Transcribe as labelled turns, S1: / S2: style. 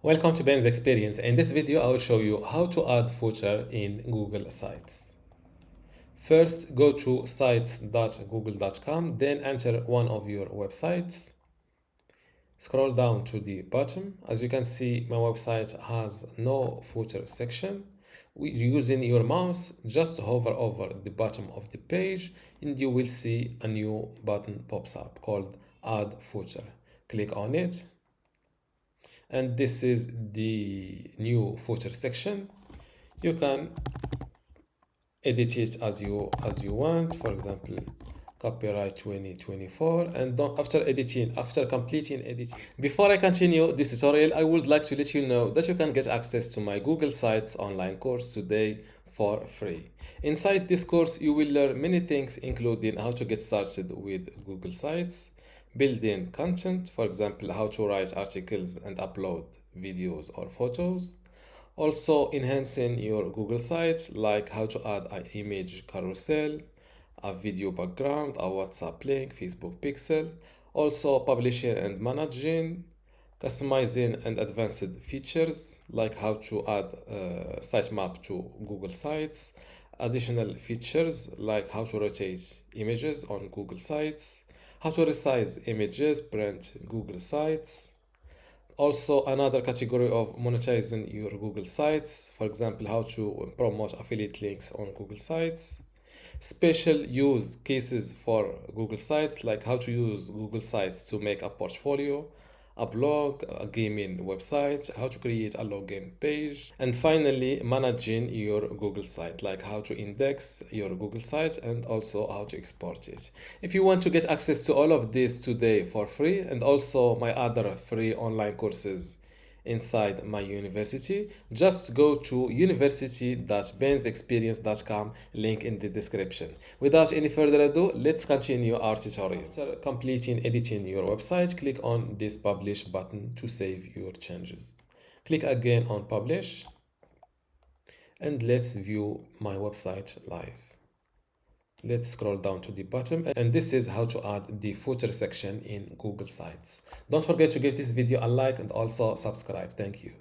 S1: Welcome to Ben's Experience. In this video, I will show you how to add footer in Google Sites. First, go to sites.google.com, then enter one of your websites. Scroll down to the bottom. As you can see, my website has no footer section. Using your mouse, just hover over the bottom of the page and you will see a new button pops up called Add Footer. Click on it. And this is the new footer section. You can edit it as you want. For example, copyright 2024, and after completing editing. Before I continue this tutorial, I would like to let you know that you can get access to my Google Sites online course today for free. Inside this course, you will learn many things, including how to get started with Google Sites, building content, for example, how to write articles and upload videos or photos. Also, enhancing your Google site, like how to add an image carousel, a video background, a WhatsApp link, Facebook pixel. Also, publishing and managing, customizing and advanced features, like how to add sitemap to Google Sites. Additional features, like how to rotate images on Google Sites, how to resize images, print Google Sites. Also, another category of monetizing your Google Sites, for example, how to promote affiliate links on Google Sites. Special use cases for Google Sites, like how to use Google Sites to make a portfolio, a blog, a gaming website, how to create a login page, and finally, managing your Google site, like how to index your Google site and also how to export it. If you want to get access to all of this today for free, and also my other free online courses inside my university, just go to university.bensexperience.com, link in the description. Without any further ado, let's continue our tutorial. After completing editing your website, click on this publish button to save your changes. Click again on publish and let's view my website live. Let's scroll down to the bottom, and this is how to add the footer section in Google Sites. Don't forget to give this video a like and also subscribe. Thank you.